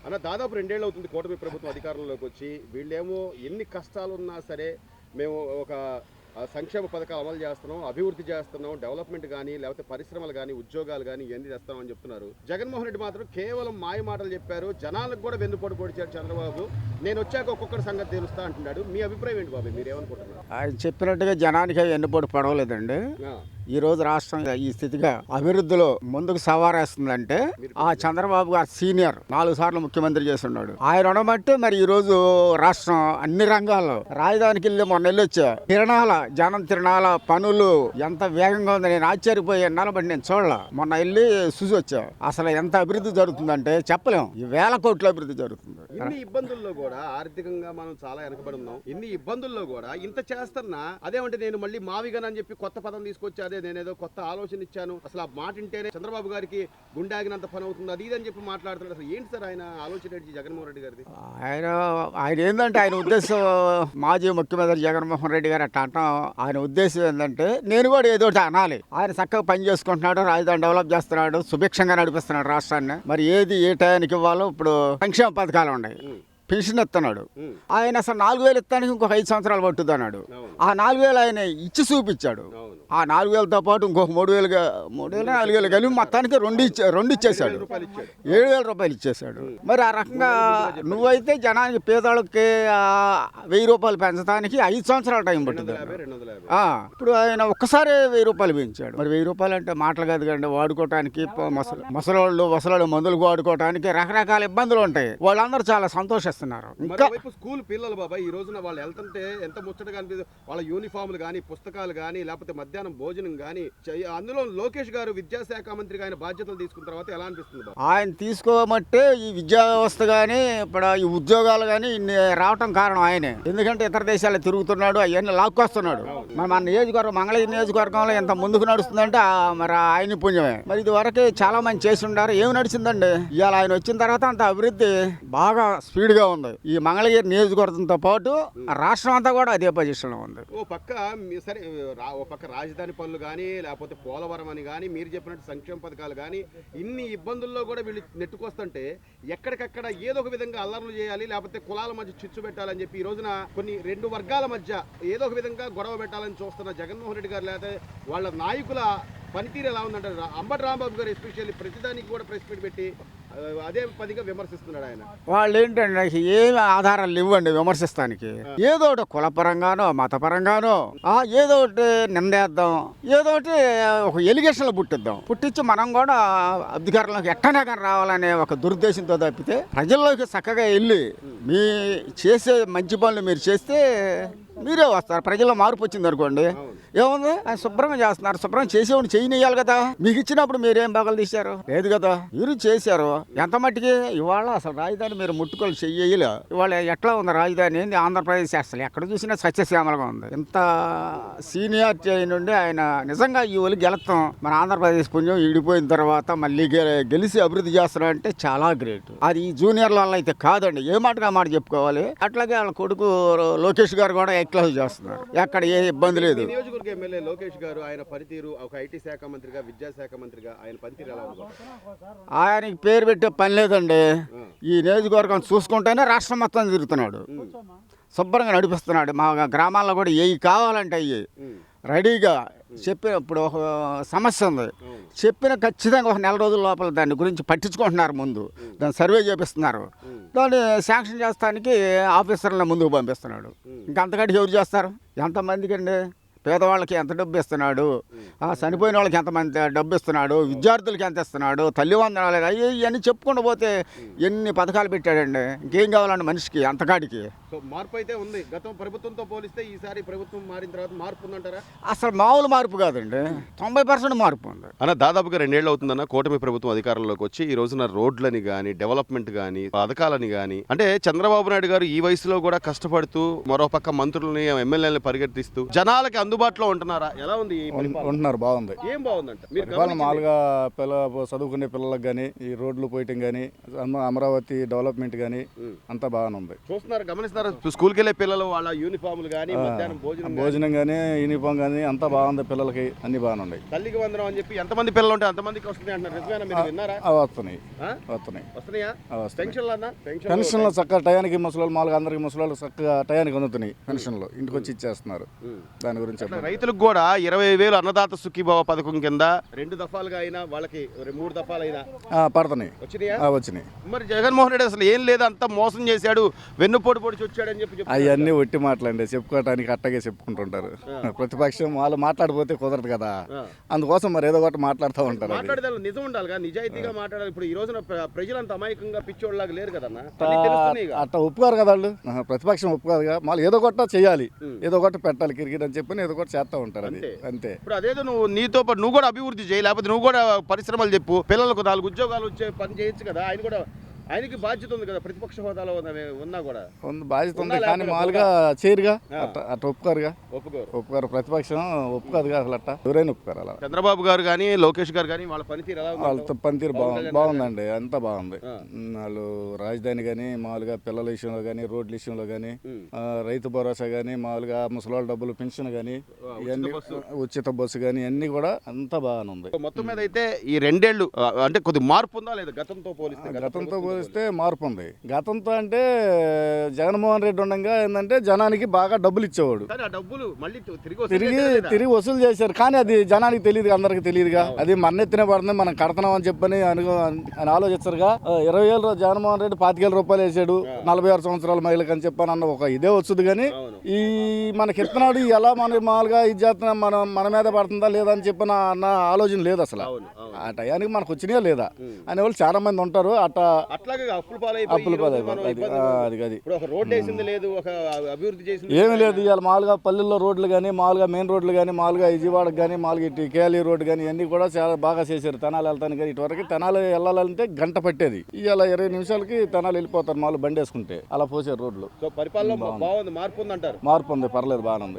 అన్న దాదాపు 2 ఏళ్ళు అవుతుంది కూటమి ప్రభుత్వం అధికారంలోకి వచ్చి. వీళ్ళేమో ఎన్ని కష్టాలున్నా సరే మేము ఒక సంక్షేమ పథకాలు అమలు చేస్తున్నాం, అభివృద్ధి చేస్తున్నాం, డెవలప్మెంట్ కానీ లేకపోతే పరిశ్రమలు కానీ ఉద్యోగాలు కానీ ఇవన్నీ తెస్తామని చెప్తున్నారు. జగన్మోహన్ రెడ్డి మాత్రం కేవలం మాయ మాటలు చెప్పారు. జనాలకు కూడా వెన్నుపోటు పొడిచారు చంద్రబాబు. నేను వచ్చాక ఒక్కొక్కటి సంగతి తెలుస్తా అంటున్నాడు. మీ అభిప్రాయం ఏంటి బాబు, మీరేమనుకుంటున్నారు? ఆయన చెప్పినట్టుగా జనానికి వెన్నుపోటు పడవలేదండి. ఈ రోజు రాష్ట్రం ఈ స్థితిగా అభివృద్ధిలో ముందుకు సవారేస్తుందంటే ఆ చంద్రబాబు గారు సీనియర్ 4 సార్లు ముఖ్యమంత్రి చేస్తున్నాడు. ఆయన ఉండబట్టి మరి ఈ రోజు రాష్ట్రం అన్ని రంగాల్లో రాజధానికి వెళ్ళి మొన్న వెళ్ళొచ్చా జనం తిరణాల పనులు ఎంత వేగంగా ఉంది. నేను ఆశ్చర్యపోయి నిలబడి నేను చూడలే. మొన్న వెళ్ళి చూసి వచ్చా. అసలు ఎంత అభివృద్ధి జరుగుతుందంటే చెప్పలేం. ఈ 1000 కోట్ల అభివృద్ధి జరుగుతుంది. ఇన్ని ఇబ్బందుల్లో కూడా ఆర్థికంగా మనం చాలా వెనకబడి ఉన్నాం. ఇన్ని ఇబ్బందుల్లో కూడా ఇంత చేస్తున్నా అదేమంటే నేను మళ్ళీ మావిగానని చెప్పి కొత్త పదం తీసుకొచ్చి నేనేదో కొత్త ఆలోచన ఇచ్చాను, అసలు ఆ మాట వింటేనే చంద్రబాబు గారికి గుండె ఆగినంత పని అవుతుంది, అది ఇదని చెప్పి మాట్లాడుతున్నాడు. అసలు ఏంటి సార్ ఆయన ఆలోచన ఏంటి జగన్మోహన్ రెడ్డి గారిది? ఆయన ఏంటంటే ఆయన ఉద్దేశం మాజీ ముఖ్యమంత్రి జగన్మోహన్ రెడ్డి గారు అట్లా అంటాం. ఆయన ఉద్దేశం ఏంటంటే నేను కూడా ఏదో అనాలి. ఆయన చక్కగా పని చేసుకుంటున్నాడు, రాజధాని డెవలప్ చేస్తున్నాడు, సుభిక్షంగా నడిపిస్తున్నాడు రాష్ట్రాన్ని. మరి ఏది ఏ టైంకి ఇవ్వాలో ఇప్పుడు సంక్షేమ పథకాలు ఉన్నాయి, పెన్షన్ ఇస్తున్నాడు. ఆయన అసలు 4000 ఇస్తానికి ఇంకొక 5 సంవత్సరాలు పట్టుద్ది అన్నాడు. ఆ 4000 ఆయన ఇచ్చి చూపించాడు. ఆ 4000తో పాటు ఇంకొక 3000 4000 కలిపి మొత్తానికి రెండు ఇచ్చేసాడు. 7000 రూపాయలు ఇచ్చేసాడు. మరి ఆ రకంగా నువ్వైతే జనానికి పేదవాళ్ళకి 1000 రూపాయలు పెంచడానికి 5 సంవత్సరాల టైం పట్టుద్ది. ఇప్పుడు ఆయన ఒక్కసారి 1000 రూపాయలు పెంచాడు. మరి 1000 రూపాయలు అంటే మాటలు కాదు కండి, వాడుకోవటానికి ముసలోళ్ళు మందులు వాడుకోవటానికి రకరకాల ఇబ్బందులు ఉంటాయి. వాళ్ళందరూ చాలా సంతోషిస్తారు. స్కూల్ పిల్లలు బాబా ఈ రోజున వాళ్ళు వెళ్తుంటే ఎంత ముచ్చటగా అనిపిస్తుంది. వాళ్ళ యూనిఫామ్లు కానీ, పుస్తకాలు కానీ, లేకపోతే మధ్యాహ్నం భోజనం కానీ, అందులో లోకేష్ గారు విద్యాశాఖ మంత్రిగా ఆయన బాధ్యతలు తీసుకున్న తర్వాత ఎలా అనిపిస్తుంది? ఆయన తీసుకోబట్టే ఈ విద్యా వ్యవస్థ కానీ ఇప్పుడు ఈ ఉద్యోగాలు కానీ ఇన్ని రావటం కారణం ఆయనే. ఎందుకంటే ఇతర దేశాల్లో తిరుగుతున్నాడు, అవన్నీ లాక్కొస్తున్నాడు. మరి మన నియోజకవర్గం మంగళగిరి నియోజకవర్గంలో ఎంత ముందుకు నడుస్తుందంటే మరి ఆయన పుణ్యమే. మరి ఇది వరకే చాలా మంది చేసి ఉండారు. ఏమి నడిచిందండి? ఇవాళ ఆయన వచ్చిన తర్వాత అంత అభివృద్ధి బాగా స్పీడ్ గా ఉంది. ఈ మంగళగిరి నియోజకవర్గంతో పాటు రాష్ట్రం అంతా కూడా అదే పొజిషన్ లో ఉంది. ఓ పక్క రాజధాని పనులు కానీ, లేకపోతే పోలవరం అని కానీ, మీరు చెప్పినట్టు సంక్షేమ పథకాలు కానీ, ఇన్ని ఇబ్బందుల్లో కూడా వీళ్ళు నెట్టుకొస్తుంటే ఎక్కడికక్కడ ఏదో ఒక విధంగా అల్లర్లు చేయాలి, లేకపోతే కులాల మధ్య చిచ్చు పెట్టాలని చెప్పి ఈ రోజున కొన్ని 2 వర్గాల మధ్య ఏదో ఒక విధంగా గొడవ పెట్టాలని చూస్తున్న జగన్మోహన్ రెడ్డి గారు లేకపోతే వాళ్ళ నాయకుల పనితీరు ఎలా ఉందంటే, అంబటి రాంబాబు గారు ఎస్పెషల్లీ ప్రతిదానికి కూడా ప్రెస్ మీట్ పెట్టి అదే పదిగా విమర్శిస్తున్నాడు ఆయన. వాళ్ళు ఏంటంటే ఏమి ఆధారాలు ఇవ్వండి విమర్శిస్తానికి. ఏదో ఒకటి కులపరంగానో మతపరంగానో ఏదో ఒకటి నిందేద్దాం, ఏదో ఒకటి ఒక ఎలిగేషన్లు పుట్టించి మనం కూడా అధికారంలోకి ఎట్టనే కానీ రావాలనే ఒక దురుద్దేశంతో తప్పితే ప్రజల్లోకి చక్కగా వెళ్ళి మీ చేసే మంచి పనులు మీరు చేస్తే మీరే వస్తారు. ప్రజల్లో మార్పు వచ్చింది అనుకోండి, ఏముంది ఆయన శుభ్రంగా చేస్తున్నారు. శుభ్రం చేసేవాడిని చేయనియాలి కదా. మీకు ఇచ్చినప్పుడు మీరేం బాగా తీశారు? లేదు కదా. మీరు చేశారు ఎంత మట్టికి. ఇవాళ అసలు రాజధాని మీరు ముట్టుకొని చెయ్యలే. ఇవాళ ఎట్లా ఉంది రాజధాని? ఏంది ఆంధ్రప్రదేశ్ అసలు ఎక్కడ చూసినా సస్యశ్యామలుగా ఉంది. ఇంత సీనియారిటీ నుండి ఆయన నిజంగా ఈ ఒలి గెలుస్తాం. మన ఆంధ్రప్రదేశ్ పుణ్యం ఈడిపోయిన తర్వాత మళ్ళీ గెలిచి అభివృద్ధి చేస్తున్నారంటే చాలా గ్రేట్. అది ఈ జూనియర్ల వల్ల అయితే కాదండి. ఏ మాటగా మాట చెప్పుకోవాలి. అట్లాగే వాళ్ళ కొడుకు లోకేష్ గారు కూడా ఎక్లాస్ చేస్తున్నారు. ఎక్కడ ఏ ఇబ్బంది లేదు. నియోజకవర్గ ఎమ్మెల్యే లోకేష్ గారు ఆయన పనితీరు, ఒక ఐటీ శాఖ మంత్రిగా, విద్యాశాఖ మంత్రిగా ఆయన పనితీరు ఎలా ఉంది? ఆయనకి పేరు పెట్టే పని లేదండి. ఈ నియోజకవర్గం చూసుకుంటేనే రాష్ట్రం మొత్తం తిరుగుతున్నాడు, శుభ్రంగా నడిపిస్తున్నాడు. మా గ్రామాల్లో కూడా ఏవి కావాలంటే అయ్యి రెడీగా చెప్పిన. ఇప్పుడు ఒక సమస్య ఉంది, చెప్పిన ఖచ్చితంగా ఒక 4 రోజుల లోపల దాని గురించి పట్టించుకుంటున్నారు. ముందు దాన్ని సర్వే చేపిస్తున్నారు. దాన్ని శాంక్షన్ చేస్తానికి ఆఫీసర్లను ముందుకు పంపిస్తున్నాడు. ఇంకా అంతకంటే ఎవరు చేస్తారు? ఎంతమందికి అండి? పేదవాళ్ళకి ఎంత డబ్బు ఇస్తున్నాడు, చనిపోయిన వాళ్ళకి ఎంతమంది డబ్బు ఇస్తున్నాడు, విద్యార్థులకి ఎంత ఇస్తున్నాడు, తల్లివందనాలు ఇవన్నీ చెప్పుకుంటూ పోతే ఎన్ని పథకాలు పెట్టాడండి. ఇంకేం కావాలండి మనిషికి అంతకాడికి? మార్పు అయితే ఉంది. గతం ప్రభుత్వంతో పోలిస్తే ఈసారి ప్రభుత్వం మారిన తర్వాత మార్పు ఉందంటారా? అసలు మామూలు మార్పు కాదండి, 90% మార్పు ఉంది. దాదాపుగా 2 ఏళ్ళు అవుతుందన్న కూటమి ప్రభుత్వం అధికారంలోకి వచ్చి. ఈ రోజున రోడ్లని కానీ, డెవలప్మెంట్ కానీ, పథకాలని కానీ, అంటే చంద్రబాబు నాయుడు గారు ఈ వయసులో కూడా కష్టపడుతూ మరో పక్క మంత్రులని, ఎమ్మెల్యేలని పరిగెత్తిస్తూ జనాలకి అందుబాటులో ఉంటున్నారా? ఎలా ఉంది? ఉంటున్నారు. బాగుంది. ఏం బాగుందంట? మామూలుగా చదువుకునే పిల్లలకు కానీ, ఈ రోడ్లు పోయటం కానీ, అమరావతి డెవలప్మెంట్ కానీ అంతా బాగానే ఉంది. చూస్తున్నారు, గమనిస్తున్నారు. సార్ స్కూల్కి వెళ్ళే పిల్లలు వాళ్ళ యూనిఫామ్లు కానీ మధ్యాహ్నం భోజనం కానీ యూనిఫామ్ కానీ అంతా బాగుంది, పిల్లలకి అన్ని బాగానే ఉన్నాయి. తల్లికి వందనం అని చెప్పి ఎంతమంది పిల్లలు ఉంటే అంతమందికి వస్తుంది అంటున్నారు, నిజమేనా? మీరు విన్నారా? వస్తున్నాయి. వస్తున్నాయా? పెన్షన్లు చక్కగా టయానికి ముసలి మామూలుగా అందరికి ముసలి చక్కగా టయానికి అందుతున్నాయి పెన్షన్లు, ఇంటికి వచ్చి ఇచ్చేస్తున్నారు. దాని గురించి చెప్పండి. రైతులకు కూడా 20,000 అన్నదాత సుఖీభావ పథకం కింద 2 దఫాలుగా అయినా వాళ్ళకి 3 దఫాలు అయినా పడుతున్నాయి. వచ్చినాయా? వచ్చినాయి. మరి జగన్మోహన్ రెడ్డి అసలు ఏం లేదు, అంతా మోసం చేశాడు, వెన్నుపోటు పొడిచి వచ్చాడని చెప్పి అవన్నీ ఒట్టి మాటలండి, చెప్పుకోవటానికి అట్టగే చెప్పుకుంటుంటారు. ప్రతిపక్షం వాళ్ళు మాట్లాడిపోతే కుదరదు కదా, అందుకోసం మరి ఏదో ఒకటి మాట్లాడుతూ ఉంటారు. మాట్లాడేది నిజం ఉండాలి కదా, నిజాయితీగా మాట్లాడాలి. ఇప్పుడు ఈ రోజున ప్రజలంత అమాయకంగా పిచ్చోళ్ళలాగా లేరు కదన్నా, అట్లా ఒప్పుకోరు కదా వాళ్ళు, ప్రతిపక్షం ఒప్పుకోదుగా. మళ్ళీ ఏదో ఒకటి చేయాలి, ఏదో ఒకటి పెట్టాలి క్రికెట్ అని చెప్పి ఏదో ఒకటి చేస్తూ ఉంటారు. అది అంతే. ఇప్పుడు అదేదో నీతో పాటు నువ్వు కూడా అభివృద్ధి చేయి, లేకపోతే నువ్వు కూడా పరిశ్రమలు చెప్పు, పిల్లలకు 4 ఉద్యోగాలు వచ్చే పని చేయొచ్చు కదా. ఆయనకి బాధ్యత ఉంది కదా, ప్రతిపక్ష హోదాలో ఉన్నా కూడా బాధ్యత ఉంది. కానీ మామూలుగా చేయరుగా, అట్లా ఒప్పుకోరు. ప్రతిపక్షం ఒప్పుకోదుగా అసలు, అట్ట ఎవరైనా ఒప్పుకోరు. అలా చంద్రబాబు గారు కానీ లోకేష్ గారు కానీ వాళ్ళ పనితీరు ఎలా ఉంది? వాళ్ళ పనితీరు బాగుందండి, అంతా బాగుంది. వాళ్ళు రాజధాని కానీ మామూలుగా పిల్లల విషయంలో కానీ, రోడ్ల విషయంలో కానీ, రైతు భరోసా కానీ, మామూలుగా ముసలాళ్ళ డబ్బులు పెన్షన్ కానీ, ఇవన్నీ ఉచిత బస్సు కానీ అన్ని కూడా అంతా బాగానే ఉంది. మొత్తం మీద అయితే ఈ 2 ఏళ్ళు అంటే కొద్ది మార్పు ఉందా లేదా గతంతో పోలిస్తే? మార్పు ఉంది. గతంతో అంటే జగన్మోహన్ రెడ్డి ఉండగా ఏంటంటే జనానికి బాగా డబ్బులు ఇచ్చేవాడు, తిరిగి వసూలు చేశారు. కానీ అది జనానికి తెలియదు, అందరికి తెలియదుగా. అది మన్నెత్తిన పడుతుంది, మనం కడతాం అని చెప్పని అని ఆలోచిస్తారుగా. 20,000 జగన్మోహన్ రెడ్డి 25,000 రూపాయలు వేసాడు 46 సంవత్సరాల మహిళకి అని చెప్పని అన్న ఒక ఇదే వస్తుంది. కానీ ఈ మనకి ఎత్తున్నాడు ఎలా మన మామూలుగా ఇది చేస్తున్నా మన మీద పడుతుందా లేదా అని చెప్పిన అన్న ఆలోచన లేదు అసలు. ఆ టయానికి మనకు వచ్చినాయా లేదా అనే వాళ్ళు చాలా మంది ఉంటారు. ఏమీ లేదు. ఇవాళ మామూలుగా పల్లెల్లో రోడ్లు కానీ, మామూలుగా మెయిన్ రోడ్లు కానీ, మామూలుగా విజయవాడకు కానీ, మామూలుగా ఇటు కేఎల్ఈ రోడ్డు కానీ ఇవన్నీ కూడా చాలా బాగా చేశారు. తెనాలి వెళ్తాను కానీ ఇటువరకు తెనాలి వెళ్ళాలంటే గంట పట్టేది, ఇవాళ 20 నిమిషాలకి తెనాలి వెళ్ళిపోతారు మామూలు బండి వేసుకుంటే. అలా పోసారు రోడ్లు. పరిపాలన బాగుంది, మార్పు ఉంది అంటారు? మార్పు ఉంది, పర్లేదు, బాగానే ఉంది.